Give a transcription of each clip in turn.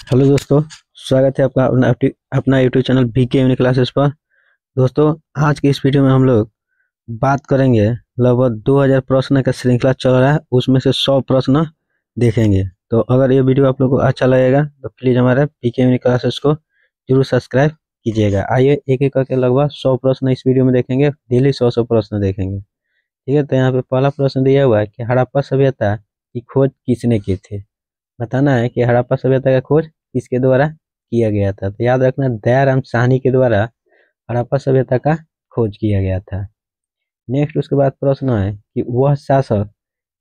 Hello दोस्तों। स्वागत है आपका अपना YouTube channel BK Uni Classes पर। दोस्तों, आज की इस वीडियो में हम लोग बात करेंगे। लगभग 2000 प्रश्न का श्रृंखला चल रहा है, उसमें से 100 प्रश्न देखेंगे। तो अगर ये वीडियो आप लोग को अच्छा लगेगा तो प्लीज़ हमारे बीके यूनि क्लासेस को जरूर सब्सक्राइब कीजिएगा। आइए एक एक करके लगभग 100 प्रश्न इस वीडियो में देखेंगे। डेली 100 प्रश्न देखेंगे, ठीक है। तो यहाँ पे पहला प्रश्न दिया हुआ है कि हड़प्पा सभ्यता की खोज किसने की थी। बताना है कि हड़प्पा सभ्यता का खोज किसके द्वारा किया गया था। तो याद रखना, दयाराम साहनी के द्वारा हड़प्पा सभ्यता का खोज किया गया था। नेक्स्ट उसके बाद प्रश्न है कि वह शासक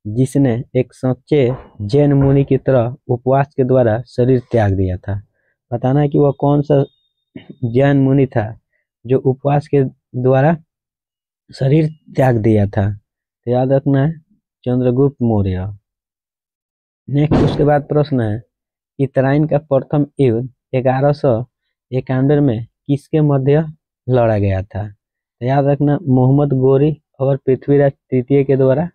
जिसने एक सच्चे जैन मुनि की तरह उपवास के द्वारा शरीर त्याग दिया था। बताना है कि वह कौन सा जैन मुनि था जो उपवास के द्वारा शरीर त्याग दिया था। तो याद रखना है चंद्रगुप्त मौर्य। नेक्स्ट उसके बाद प्रश्न है कि तराइन का प्रथम युद्ध 1191 में किसके मध्य लड़ा गया था। तो याद रखना, मोहम्मद गोरी और पृथ्वीराज तृतीय के द्वारा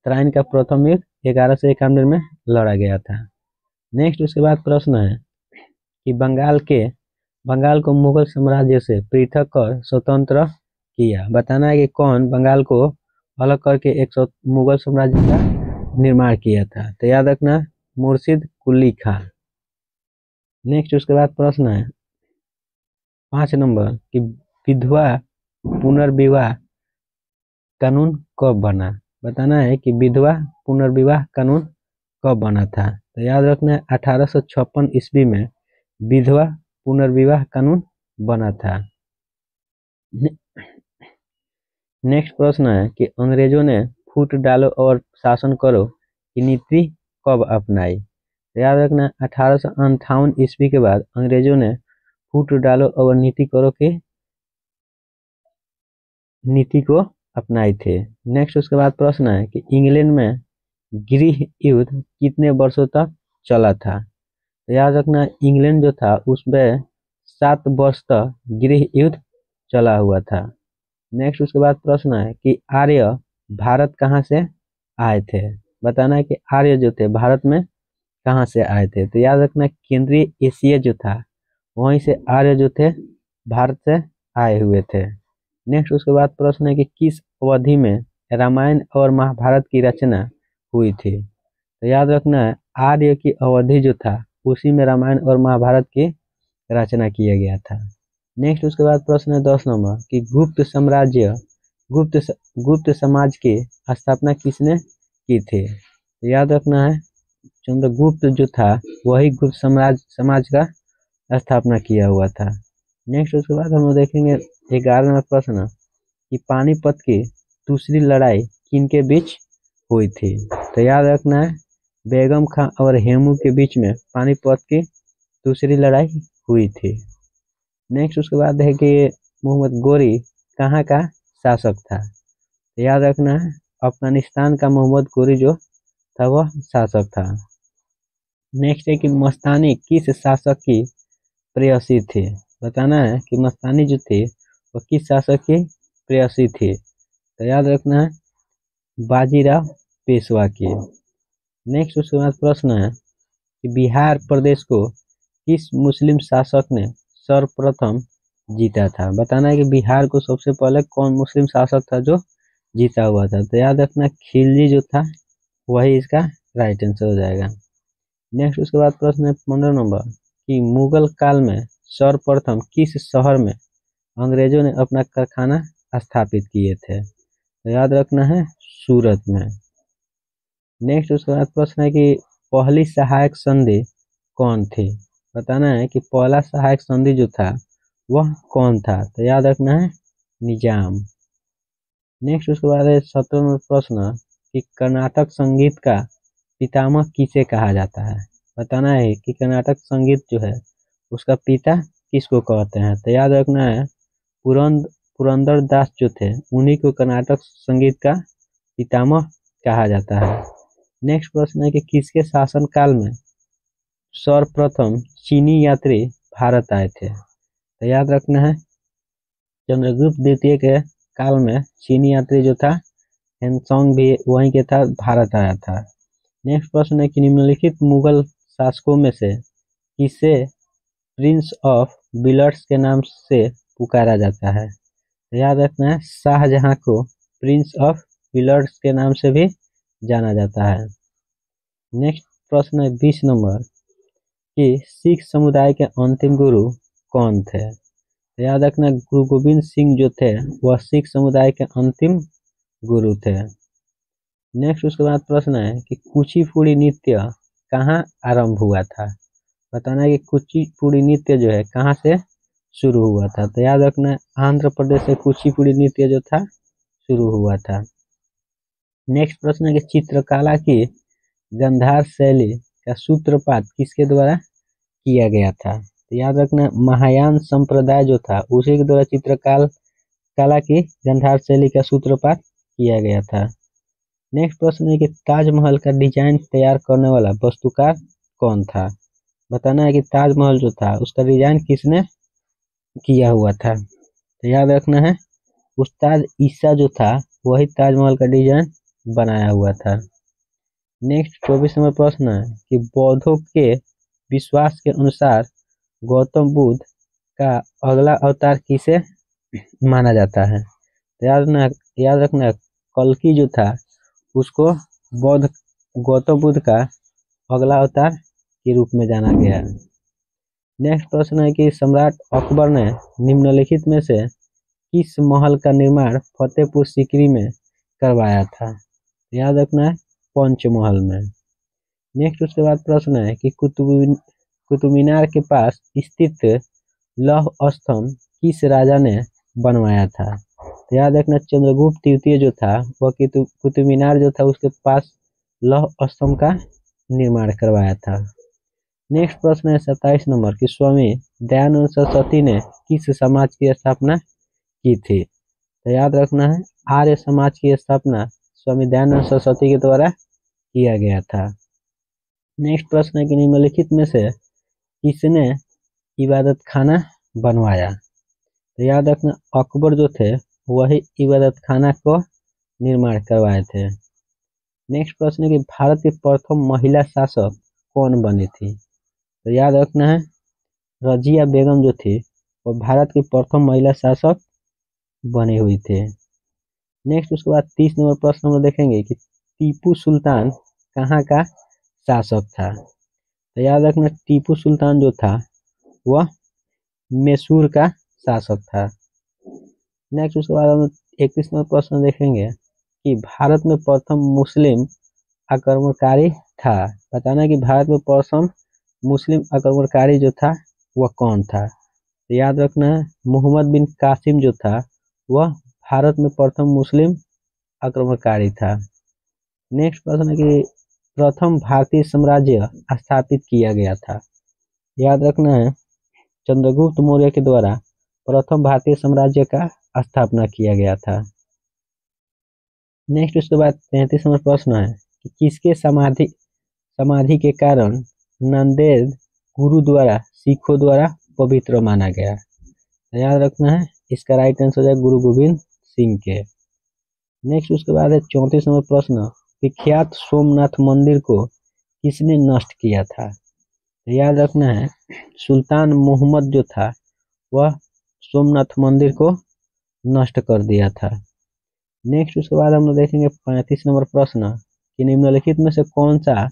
तराइन का प्रथम युद्ध 1191 में लड़ा गया था। नेक्स्ट उसके बाद प्रश्न है कि बंगाल को मुगल साम्राज्य से पृथक कर स्वतंत्र किया। बताना है कि कौन बंगाल को अलग करके एक मुगल साम्राज्य का निर्माण किया था। तो याद रखना, मुर्शिद कुली खां। नेक्स्ट उसके बाद प्रश्न है 5 नंबर कि विधवा पुनर्विवाह कानून कब बना। बताना है कि विधवा पुनर्विवाह कानून कब बना था। तो याद रखना है 1856 ईस्वी में विधवा पुनर्विवाह कानून बना था। नेक्स्ट प्रश्न है कि अंग्रेजों ने फूट डालो और शासन करो की नीति कब अपनाई। तो याद रखना 1858 ईस्वी के बाद अंग्रेजों ने फूट डालो और नीति करो की नीति को अपनाए थे। नेक्स्ट उसके बाद प्रश्न है कि इंग्लैंड में गृह युद्ध कितने वर्षों तक चला था। तो याद रखना, इंग्लैंड जो था उसमें 7 वर्ष तक गृह युद्ध चला हुआ था। नेक्स्ट उसके बाद प्रश्न है कि आर्य भारत कहाँ से आए थे। बताना है कि आर्य जो थे भारत में कहाँ से आए थे। तो याद रखना, केंद्रीय एशिया जो था वहीं से आर्य जो थे भारत से आए हुए थे। नेक्स्ट उसके बाद प्रश्न है कि किस अवधि में रामायण और महाभारत की रचना हुई थी। तो याद रखना है आर्य की अवधि जो था उसी में रामायण और महाभारत की रचना किया गया था। नेक्स्ट उसके बाद प्रश्न है 10 नंबर कि गुप्त समाज की स्थापना किसने की थी। तो याद रखना है चंद्रगुप्त जो था वही गुप्त समाज का स्थापना किया हुआ था। नेक्स्ट उसके बाद हम लोग देखेंगे 11 नंबर प्रश्न कि पानीपत की दूसरी लड़ाई किनके बीच हुई थी। तो याद रखना है बेगम खां और हेमू के बीच में पानीपत की दूसरी लड़ाई हुई थी। नेक्स्ट उसके बाद है कि मोहम्मद गोरी कहाँ का शासक था। तो याद रखना है अफगानिस्तान का मोहम्मद गोरी जो था वह शासक था। नेक्स्ट है कि मस्तानी किस शासक की प्रेयसी थी। बताना है कि मस्तानी जो थी वह किस शासक की प्रेयसी थी। तो याद रखना है बाजीराव पेशवा की। नेक्स्ट उसके बाद प्रश्न है कि बिहार प्रदेश को किस मुस्लिम शासक ने सर्वप्रथम जीता था। बताना है कि बिहार को सबसे पहले कौन मुस्लिम शासक था जो जीता हुआ था। तो याद रखना खिलजी जो था वही इसका राइट आंसर हो जाएगा। नेक्स्ट उसके बाद प्रश्न है 15 नंबर कि मुगल काल में सर्वप्रथम किस शहर में अंग्रेजों ने अपना कारखाना स्थापित किए थे। तो याद रखना है सूरत में। नेक्स्ट उसके बाद प्रश्न है कि पहली सहायक संधि कौन थी। बताना है कि पहला सहायक संधि जो था वह कौन था। तो याद रखना है निजाम। नेक्स्ट उसके बाद है 17 नंबर प्रश्न कि कर्नाटक संगीत का पितामह किसे कहा जाता है। बताना है कि कर्नाटक संगीत जो है उसका पिता किसको कहते हैं। तो याद रखना है पुरंदर दास जो थे उन्हीं को कर्नाटक संगीत का पितामह कहा जाता है। नेक्स्ट प्रश्न है कि किसके शासन काल में सर्वप्रथम चीनी यात्री भारत आए थे। तो याद रखना है चंद्रगुप्त द्वितीय के काल में चीनी यात्री जो था हेनसोंग भी वहीं के था, भारत आया था। नेक्स्ट प्रश्न है कि निम्नलिखित मुगल शासकों में से किसे प्रिंस ऑफ विलर्स के नाम से पुकारा जाता है? तो याद रखना है, शाहजहां को प्रिंस ऑफ विलर्स के नाम से भी जाना जाता है। नेक्स्ट प्रश्न है 20 नंबर कि सिख समुदाय के अंतिम गुरु कौन थे? तो याद रखना, गुरु गोविंद सिंह जो थे वह सिख समुदाय के अंतिम गुरु थे। नेक्स्ट उसके बाद प्रश्न है कि कुचिपुड़ी नृत्य कहाँ आरंभ हुआ था? बताना है कि कुचिपुड़ी नृत्य जो है कहाँ से शुरू हुआ था? तो याद रखना, आंध्र प्रदेश से कुचिपुड़ी नृत्य जो था शुरू हुआ था। नेक्स्ट प्रश्न है कि चित्रकला की गांधार शैली का सूत्रपात किसके द्वारा किया गया था? तो याद रखना, महायान संप्रदाय जो था उसी के द्वारा चित्रकला की गांधार शैली का सूत्रपात किया गया था। नेक्स्ट प्रश्न है कि ताजमहल का डिजाइन तैयार करने वाला वास्तुकार कौन था? बताना है कि ताजमहल जो था उसका डिजाइन किसने किया हुआ था? तो याद रखना है, उस्ताद ईसा जो था वही ताजमहल का डिजाइन बनाया हुआ था। नेक्स्ट 24 नंबर प्रश्न है कि बौद्धों के विश्वास के अनुसार गौतम बुद्ध का अगला अवतार किसे माना जाता है? तो याद रखना कल्कि जो था उसको बौद्ध गौतम बुद्ध का अगला अवतार के रूप में जाना गया। नेक्स्ट प्रश्न है कि सम्राट अकबर ने निम्नलिखित में से किस महल का निर्माण फतेहपुर सीकरी में करवाया था? याद रखना है, पंचमहल में। नेक्स्ट उसके बाद प्रश्न है कि कुतुब मीनार के पास स्थित लौह स्तंभ किस राजा ने बनवाया था? तो याद रखना, चंद्रगुप्त तृतीय जो था वह कुतुब मीनार जो था उसके पास लौह स्तंभ का निर्माण करवाया था। नेक्स्ट प्रश्न है 27 नंबर कि स्वामी दयानंद सरस्वती ने किस समाज की स्थापना की थी? तो याद रखना है, आर्य समाज की स्थापना स्वामी दयानंद सरस्वती के द्वारा किया गया था। नेक्स्ट प्रश्न है कि निम्नलिखित में से किसने इबादत खाना बनवाया? तो याद रखना, अकबर जो थे वही इबादत खाना को निर्माण करवाए थे। नेक्स्ट प्रश्न है कि भारत की प्रथम महिला शासक कौन बनी थी? तो याद रखना है, रजिया बेगम जो थी वो भारत की प्रथम महिला शासक बनी हुई थी। नेक्स्ट उसके बाद 30 नंबर प्रश्न हम देखेंगे कि टीपू सुल्तान कहाँ का शासक था? तो याद रखना, टीपू सुल्तान जो था वह मैसूर का शासक था। नेक्स्ट उसके बाद हम 31 नंबर प्रश्न देखेंगे कि भारत में प्रथम मुस्लिम आक्रमणकारी था। बताना कि भारत में प्रथम मुस्लिम आक्रमणकारी जो था वह कौन था? तो याद रखना है, मोहम्मद बिन कासिम जो था वह भारत में प्रथम मुस्लिम आक्रमणकारी था। नेक्स्ट प्रश्न है कि प्रथम भारतीय साम्राज्य स्थापित किया गया था। याद रखना है, चंद्रगुप्त मौर्य के द्वारा प्रथम भारतीय साम्राज्य का स्थापना किया गया था। नेक्स्ट उसके बाद 33 नंबर प्रश्न है कि किसके समाधि के कारण नांदेड़ गुरुद्वारा सिखों द्वारा पवित्र माना गया? याद रखना है, इसका राइट आंसर है गुरु गोविंद सिंह के। नेक्स्ट उसके बाद है 34 नंबर प्रश्न, विख्यात सोमनाथ मंदिर को किसने नष्ट किया था? तो याद रखना है, सुल्तान मोहम्मद जो था वह सोमनाथ मंदिर को नष्ट कर दिया था। नेक्स्ट उसके बाद हम लोग देखेंगे 35 नंबर प्रश्न कि निम्नलिखित में से कौन सा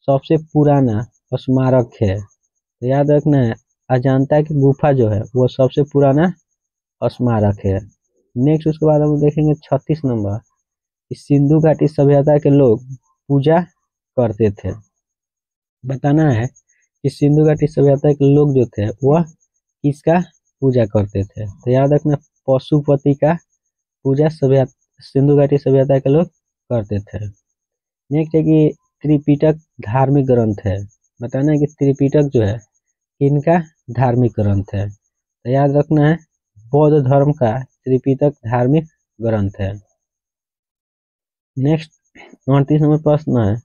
सबसे पुराना स्मारक है? तो याद रखना है, अजंता की गुफा जो है वो सबसे पुराना स्मारक है। नेक्स्ट उसके बाद हम देखेंगे 36 नंबर, सिंधु घाटी सभ्यता के लोग पूजा करते थे। बताना है कि सिंधु घाटी सभ्यता के लोग जो थे वह किसका पूजा करते थे? तो याद रखना, पशुपति का पूजा सिंधु घाटी सभ्यता के लोग करते थे। नेक्स्ट है कि त्रिपिटक धार्मिक ग्रंथ है। बताना है कि त्रिपिटक जो है इनका धार्मिक ग्रंथ है। तो याद रखना है, बौद्ध धर्म का त्रिपिटक धार्मिक ग्रंथ है। नेक्स्ट 29 नंबर प्रश्न है,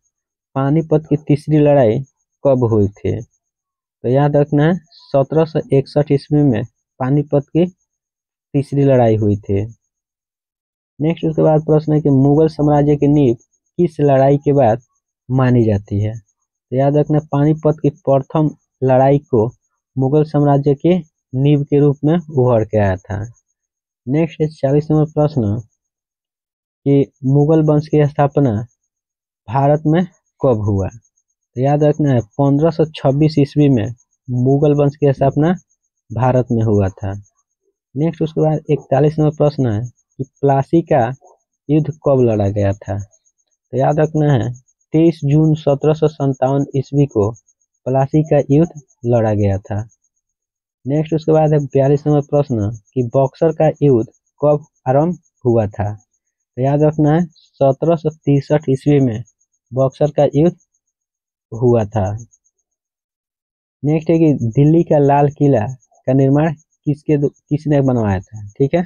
पानीपत की तीसरी लड़ाई कब हुई थी? तो याद रखना है, 1761 ईस्वी में पानीपत की तीसरी लड़ाई हुई थी। नेक्स्ट उसके बाद प्रश्न है कि मुगल साम्राज्य की नींव किस लड़ाई के बाद मानी जाती है? तो याद रखना, पानीपत की प्रथम लड़ाई को मुगल साम्राज्य के नींव के रूप में उभर के आया था। नेक्स्ट है 40 नंबर प्रश्न कि मुगल वंश की स्थापना भारत में कब हुआ। तो याद रखना है 1526 ईस्वी में मुगल वंश की स्थापना भारत में हुआ था। नेक्स्ट उसके बाद 41 नंबर प्रश्न है कि प्लासी का युद्ध कब लड़ा गया था। तो याद रखना है 23 जून 1757 ईस्वी को प्लासी का युद्ध लड़ा गया था। नेक्स्ट उसके बाद है 42 नंबर प्रश्न कि बक्सर का युद्ध कब आरंभ हुआ था। तो याद रखना है 1763 ईस्वी में बक्सर का युद्ध हुआ था। नेक्स्ट है कि दिल्ली का लाल किला का निर्माण किसने बनवाया था। ठीक है,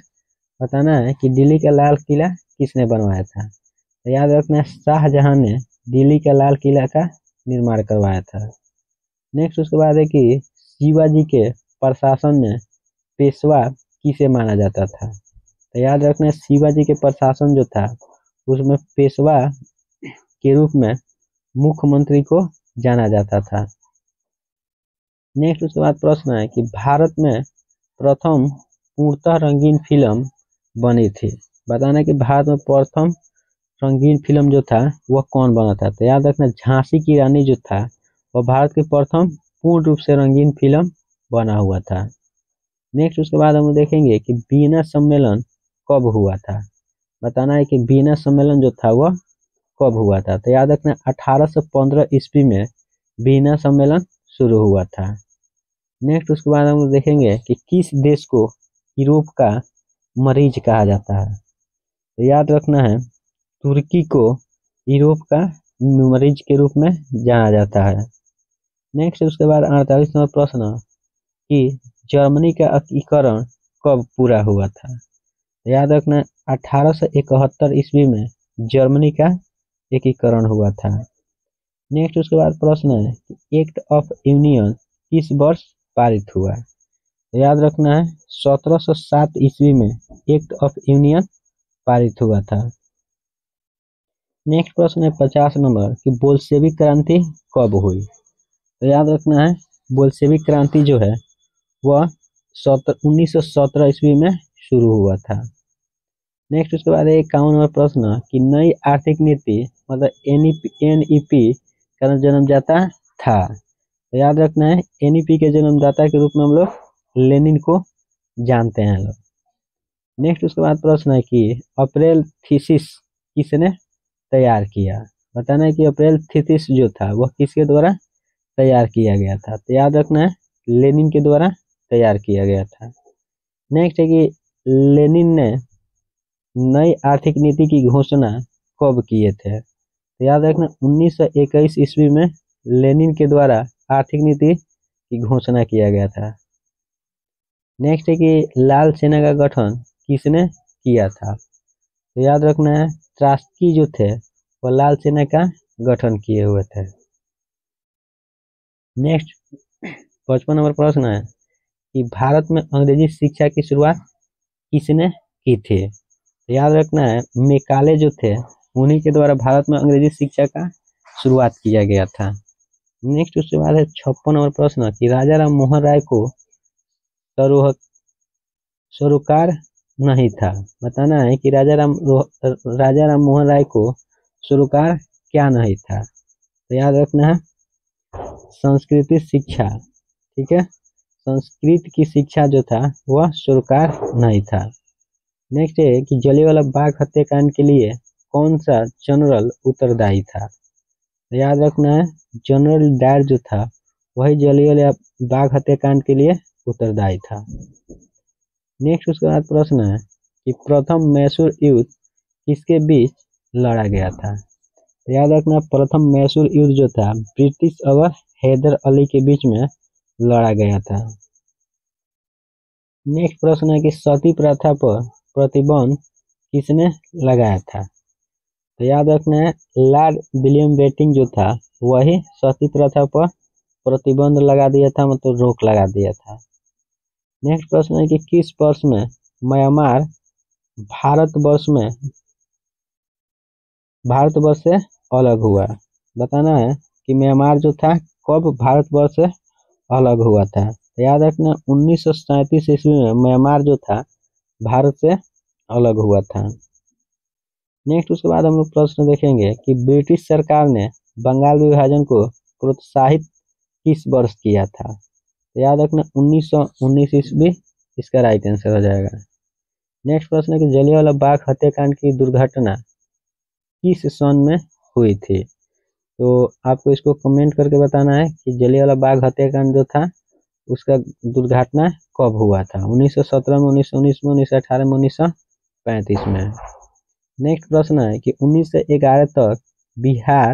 बताना है कि दिल्ली का लाल किला किसने बनवाया था। तो याद रखना है शाहजहां ने दिल्ली का लाल किला का निर्माण करवाया था। नेक्स्ट उसके बाद है कि शिवाजी के प्रशासन में पेशवा किसे माना जाता था। तो याद रखना है शिवाजी के प्रशासन जो था उसमें पेशवा के रूप में मुख्यमंत्री को जाना जाता था। नेक्स्ट उसके बाद प्रश्न है कि भारत में प्रथम पूर्णतः रंगीन फिल्म बनी थी। बताना कि भारत में प्रथम रंगीन फिल्म जो था वह कौन बना था। तो याद रखना झांसी की रानी जो था वह भारत के प्रथम पूर्ण रूप से रंगीन फिल्म बना हुआ था। नेक्स्ट उसके बाद हम देखेंगे कि वीना सम्मेलन कब हुआ था। बताना है कि वीना सम्मेलन जो था वह कब हुआ था। तो याद रखना 1815 ईस्वी में वीना सम्मेलन शुरू हुआ था। नेक्स्ट उसके बाद हम देखेंगे कि किस देश को यूरोप का मरीज कहा जाता है। तो याद रखना है तुर्की को यूरोप का मरीज के रूप में जाना जाता है। नेक्स्ट उसके बाद 48 नंबर प्रश्न कि जर्मनी का एकीकरण कब पूरा हुआ था। तो याद रखना 1871 ईस्वी में जर्मनी का एकीकरण हुआ था। नेक्स्ट उसके बाद प्रश्न है कि एक्ट ऑफ यूनियन किस वर्ष पारित हुआ। तो याद रखना है 1707 ईस्वी में एक्ट ऑफ यूनियन पारित हुआ था। नेक्स्ट प्रश्न है 50 नंबर कि बोल्शेविक क्रांति कब हुई। तो याद रखना है बोल्शेविक क्रांति जो है वह 1917 ईस्वी में शुरू हुआ था। नेक्स्ट उसके बाद 51 नंबर प्रश्न कि नई आर्थिक नीति मतलब एनईपी का जन्मदाता था। तो याद रखना है एनईपी के जन्मदाता के रूप में हम लोग लेनिन को जानते हैं लोग। नेक्स्ट उसके बाद प्रश्न है कि अप्रैल थीसिस किसने तैयार किया। बताना है कि अप्रैल थीसिस जो था वह किसके द्वारा तैयार किया गया था। तो याद रखना है लेनिन के द्वारा तैयार किया गया था। नेक्स्ट है कि लेनिन ने नई आर्थिक नीति की घोषणा कब किए थे। तो याद रखना 1921 ईस्वी में लेनिन के द्वारा आर्थिक नीति की घोषणा किया गया था। नेक्स्ट है कि लाल सेना का गठन किसने किया था। तो याद रखना है ट्रास्की जो थे वह लाल सेना का गठन किए हुए थे। नेक्स्ट 55 नंबर प्रश्न है कि भारत में अंग्रेजी शिक्षा की शुरुआत किसने की थी। तो याद रखना है मेकाले जो थे उन्हीं के द्वारा भारत में अंग्रेजी शिक्षा का शुरुआत किया गया था। नेक्स्ट उसके बाद है 56 नंबर प्रश्न कि राजा राम मोहन राय को सरोकार नहीं था। बताना है कि राजा राम मोहन राय को सरोकार क्या नहीं था। तो याद रखना है संस्कृत शिक्षा। ठीक है, संस्कृत की शिक्षा जो था वह सरोकार नहीं था। नेक्स्ट है कि जलियांवाला बाग हत्याकांड के लिए कौन सा जनरल उत्तरदायी था। तो याद रखना है जनरल डायर जो था वही जलियांवाला बाग हत्याकांड के लिए उत्तरदायी था। नेक्स्ट उसके बाद प्रश्न है कि प्रथम मैसूर युद्ध किसके बीच लड़ा गया था। तो याद रखना प्रथम मैसूर युद्ध जो था ब्रिटिश और हैदर अली के बीच में लड़ा गया था। नेक्स्ट प्रश्न है कि सती प्रथा पर प्रतिबंध किसने लगाया था। तो याद रखना है लॉर्ड विलियम बेंटिंक जो था वही सती प्रथा पर प्रतिबंध लगा दिया था, मतलब रोक लगा दिया था। नेक्स्ट प्रश्न है कि किस वर्ष में म्यांमार भारतवर्ष से अलग हुआ। बताना है कि म्यांमार जो था कब भारतवर्ष से अलग हुआ था। तो याद रखना 1937 ईस्वी में म्यांमार जो था भारत से अलग हुआ था। नेक्स्ट उसके बाद हम लोग प्रश्न देखेंगे कि ब्रिटिश सरकार ने बंगाल विभाजन को प्रोत्साहित किस वर्ष किया था। तो याद रखना 1919 ईस्वी इसका राइट आंसर हो जाएगा। नेक्स्ट प्रश्न है कि जलियांवाला बाग हत्याकांड की दुर्घटना किस सन में हुई थी। तो आपको इसको कमेंट करके बताना है कि जलियांवाला बाग हत्याकांड जो था उसका दुर्घटना कब हुआ था। 1917 में, 1919 में, 1918 में, 1935 में। नेक्स्ट प्रश्न है कि 1911 तक बिहार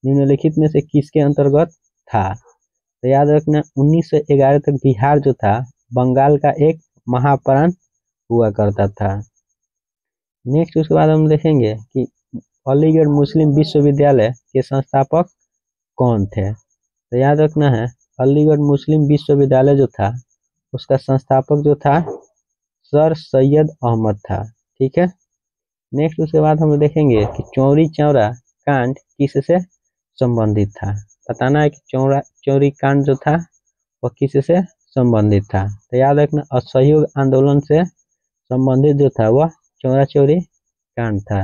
निम्नलिखित में से किसके अंतर्गत था। तो याद रखना 1911 तक बिहार जो था बंगाल का एक महाप्रांत हुआ करता था। नेक्स्ट उसके बाद हम देखेंगे कि अलीगढ़ मुस्लिम विश्वविद्यालय के संस्थापक कौन थे। तो याद रखना है अलीगढ़ मुस्लिम विश्वविद्यालय जो था उसका संस्थापक जो था सर सैयद अहमद था। ठीक है। नेक्स्ट उसके बाद हम देखेंगे कि चौरी चौरा कांड किससे संबंधित था। बताना है कि चौरी कांड जो था वह किससे संबंधित था। तो याद रखना असहयोग आंदोलन से संबंधित जो था वह चौरा चौरी कांड था।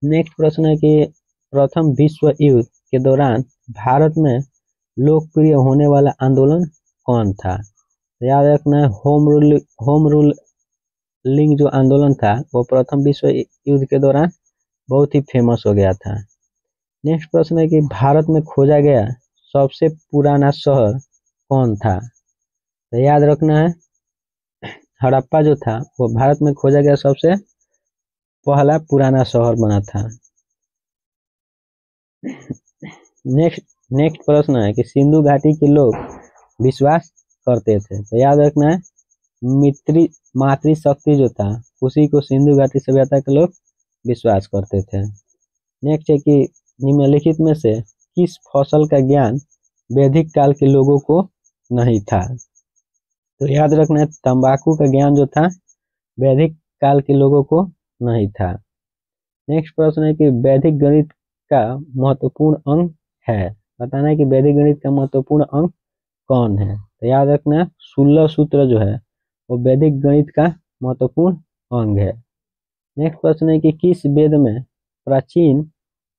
नेक्स्ट प्रश्न है कि प्रथम विश्व युद्ध के दौरान भारत में लोकप्रिय होने वाला आंदोलन कौन था। तो याद रखना होम रूलिंग जो आंदोलन था वो प्रथम विश्व युद्ध के दौरान बहुत ही फेमस हो गया था। नेक्स्ट प्रश्न है कि भारत में खोजा गया सबसे पुराना शहर कौन था। तो याद रखना है हड़प्पा जो था वो भारत में खोजा गया सबसे पहला पुराना शहर बना था। नेक्स्ट प्रश्न है कि सिंधु घाटी के लोग विश्वास करते थे। तो याद रखना है मातृशक्ति जो था उसी को सिंधु घाटी सभ्यता के लोग विश्वास करते थे। नेक्स्ट है कि निम्नलिखित में से किस फसल का ज्ञान वैदिक काल के लोगों को नहीं था। तो याद रखना है तंबाकू का ज्ञान जो था वैदिक काल के लोगों को नहीं था। नेक्स्ट प्रश्न है कि वैदिक गणित का महत्वपूर्ण अंग है। बताना है कि वैदिक गणित का महत्वपूर्ण अंग कौन है। तो याद रखना 16 सूत्र जो है वो वैदिक गणित का महत्वपूर्ण अंग है। नेक्स्ट प्रश्न है कि किस वेद में प्राचीन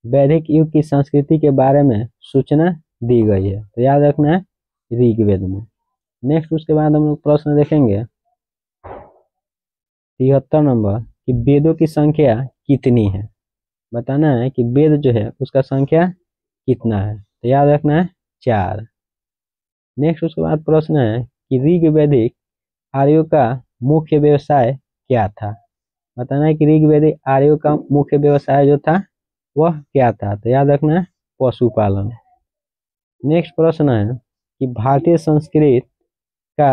वैदिक युग की संस्कृति के बारे में सूचना दी गई है। तो याद रखना है ऋग्वेद में। नेक्स्ट उसके बाद हम लोग प्रश्न देखेंगे 73 नंबर कि वेदों की संख्या कितनी है। बताना है कि वेद जो है उसका संख्या कितना है। तो याद रखना है 4। नेक्स्ट उसके बाद प्रश्न है कि ऋग्वैदिक आर्यों का मुख्य व्यवसाय क्या था। बताना है कि ऋग्वैदिक आर्यों का मुख्य व्यवसाय जो था वह क्या था। तो याद रखना है पशुपालन। नेक्स्ट प्रश्न है कि भारतीय संस्कृत का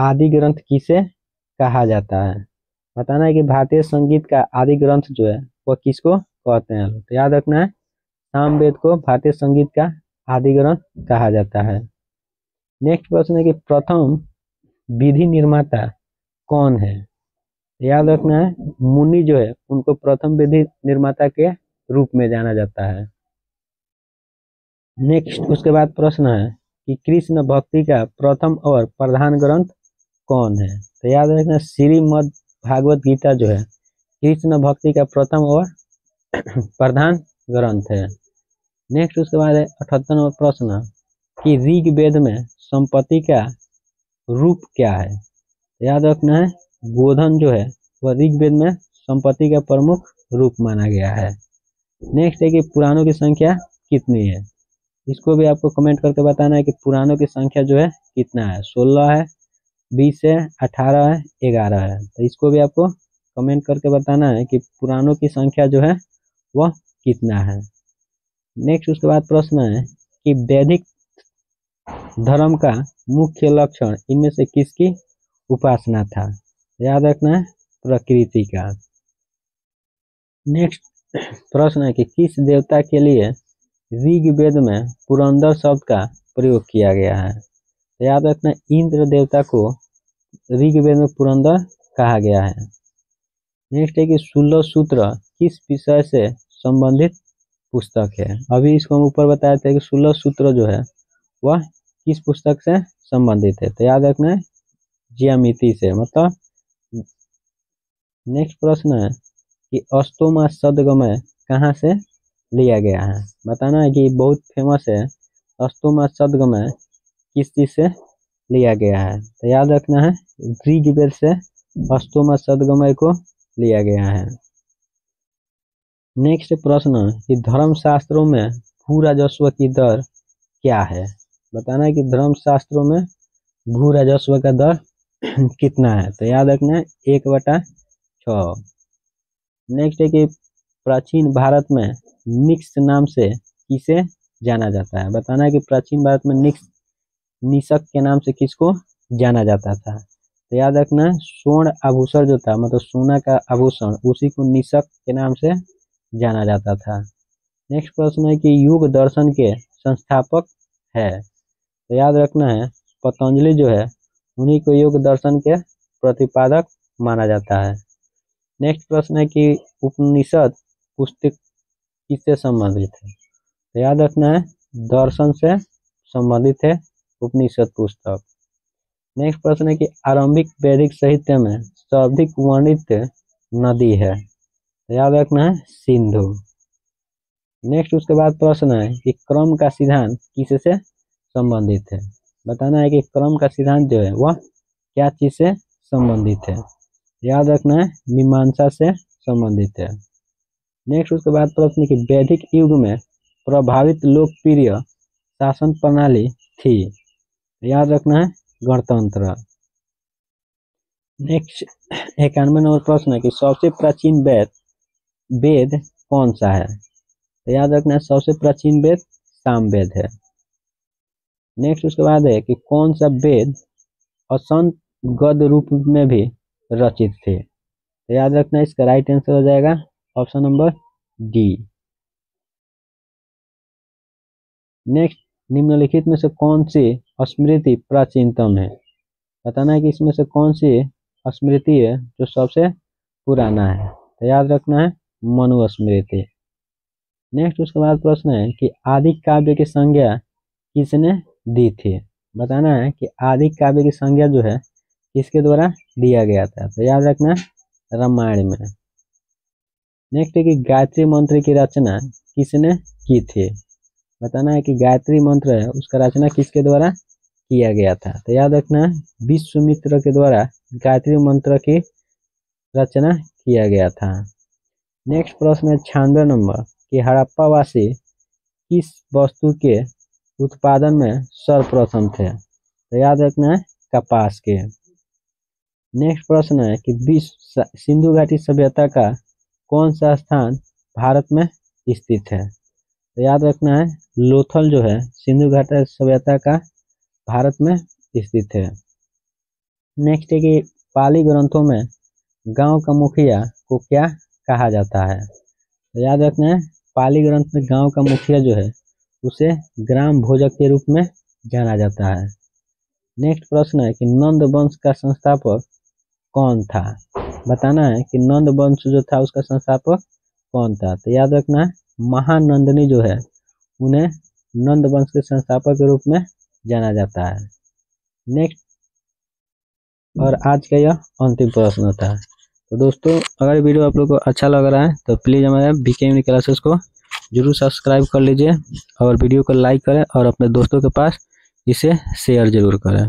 आदि ग्रंथ किसे कहा जाता है। बताना है कि भारतीय संगीत का आदि ग्रंथ जो है वह किसको कहते हैं। तो याद रखना है सामवेद को भारतीय संगीत का आदि ग्रंथ कहा जाता है। नेक्स्ट प्रश्न है कि प्रथम विधि निर्माता कौन है। याद रखना है मुनि जो है उनको प्रथम विधि निर्माता के रूप में जाना जाता है। नेक्स्ट उसके बाद प्रश्न है कि कृष्ण भक्ति का प्रथम और प्रधान ग्रंथ कौन है। तो याद रखना श्रीमद् भागवत गीता जो है कृष्ण भक्ति का प्रथम और प्रधान ग्रंथ है। नेक्स्ट उसके बाद है 78 नंबर प्रश्न कि ऋग्वेद में संपत्ति का रूप क्या है। याद रखना है गोधन जो है वह ऋग्वेद में संपत्ति का प्रमुख रूप माना गया है। नेक्स्ट है कि पुराणों की संख्या कितनी है। इसको भी आपको कमेंट करके बताना है कि पुराणों की संख्या जो है कितना है। 16 है, 20 है, 18 है, 11 है। तो इसको भी आपको कमेंट करके बताना है कि पुराणों की संख्या जो है वह कितना है। नेक्स्ट उसके बाद प्रश्न है कि वैदिक धर्म का मुख्य लक्षण इनमें से किसकी उपासना था। याद रखना है प्रकृति का। नेक्स्ट प्रश्न है कि किस देवता के लिए ऋग्वेद में पुरंदर शब्द का प्रयोग किया गया है। तो याद रखना इंद्र देवता को ऋग्वेद में पुरंदर कहा गया है। नेक्स्ट है कि 16 सूत्र किस विषय से संबंधित पुस्तक है। अभी इसको हम ऊपर बताए थे कि 16 सूत्र जो है वह किस पुस्तक से संबंधित है? तो याद रखना है ज्यामिति से। मतलब नेक्स्ट प्रश्न है कि अस्तोमा सद्गमय कहाँ से लिया गया है? बताना है कि बहुत फेमस है अस्तोमा सद्गमय किस चीज से लिया गया है? तो याद रखना है ऋग्वेद से अस्तोमा सद्गमय को लिया गया है। नेक्स्ट प्रश्न कि धर्मशास्त्रों में भू राजस्व की दर क्या है? बताना है कि धर्मशास्त्रों में भू राजस्व का दर कितना है? तो याद रखना है 1/6। नेक्स्ट है कि प्राचीन भारत में निक्ष नाम से किसे जाना जाता है? बताना है कि प्राचीन भारत में निषक के नाम से किसको जाना जाता था? तो याद रखना है स्वर्ण आभूषण जो था, मतलब सोना का आभूषण, उसी को निषक के नाम से जाना जाता था। नेक्स्ट प्रश्न है कि योग दर्शन के संस्थापक है? तो याद रखना है पतंजलि जो है उन्हीं को योग दर्शन के प्रतिपादक माना जाता है। नेक्स्ट प्रश्न है कि उपनिषद पुस्तक किससे संबंधित है? तो याद रखना है दर्शन से संबंधित है उपनिषद पुस्तक। नेक्स्ट प्रश्न है कि आरंभिक वैदिक साहित्य में सर्वाधिक वर्णित नदी है? तो याद रखना है सिंधु। नेक्स्ट उसके बाद प्रश्न है कि क्रम का सिद्धांत किससे संबंधित है? बताना है कि क्रम का सिद्धांत जो है वह क्या चीज से संबंधित है? याद रखना है मीमांसा से संबंधित है। नेक्स्ट उसके बाद प्रश्न कि वैदिक युग में प्रभावित लोकप्रिय शासन प्रणाली थी? याद रखना है गणतंत्र। नेक्स्ट 91 नंबर प्रश्न है कि सबसे प्राचीन वेद कौन सा है? तो याद रखना है सबसे प्राचीन वेद सामवेद है। नेक्स्ट उसके बाद है कि कौन सा वेद असंत गद्य रूप में भी रचित थे? तो याद रखना है इसका राइट आंसर हो जाएगा ऑप्शन नंबर डी। नेक्स्ट निम्नलिखित में से कौन सी स्मृति प्राचीनतम है? बताना है कि इसमें से कौन सी स्मृति है जो सबसे पुराना है? तो याद रखना है मनुस्मृति। नेक्स्ट उसके बाद प्रश्न है कि आदि काव्य की संज्ञा किसने दी थी? बताना है कि आदि काव्य की संज्ञा जो है किसके द्वारा दिया गया था? तो याद रखना रामायण में। नेक्स्ट है कि गायत्री मंत्र की रचना किसने की थी? बताना है कि गायत्री मंत्र है उसका रचना किसके द्वारा किया गया था? तो याद रखना है विश्वामित्र के द्वारा गायत्री मंत्र की रचना किया गया था। नेक्स्ट प्रश्न है 96 नंबर कि हड़प्पावासी किस वस्तु के उत्पादन में सर्वप्रथम थे? तो याद रखना है कपास के। नेक्स्ट प्रश्न है कि सिंधु घाटी सभ्यता का कौन सा स्थान भारत में स्थित है? तो याद रखना है लोथल जो है सिंधु घाटी सभ्यता का भारत में स्थित है। नेक्स्ट है कि पाली ग्रंथों में गांव का मुखिया को क्या कहा जाता है? तो याद रखना है पाली ग्रंथ में गांव का मुखिया जो है उसे ग्राम भोजक के रूप में जाना जाता है। नेक्स्ट प्रश्न है कि नंद वंश का संस्थापक कौन था? बताना है कि नंद वंश जो था उसका संस्थापक कौन था? तो याद रखना है महानंदनी जो है उन्हें नंद वंश के संस्थापक के रूप में जाना जाता है। नेक्स्ट और आज का यह अंतिम प्रश्न था। तो दोस्तों अगर वीडियो आप लोग को अच्छा लग रहा है तो प्लीज़ हमारे बीके यूनिक क्लासेस को जरूर सब्सक्राइब कर लीजिए और वीडियो को लाइक करें और अपने दोस्तों के पास इसे शेयर जरूर करें।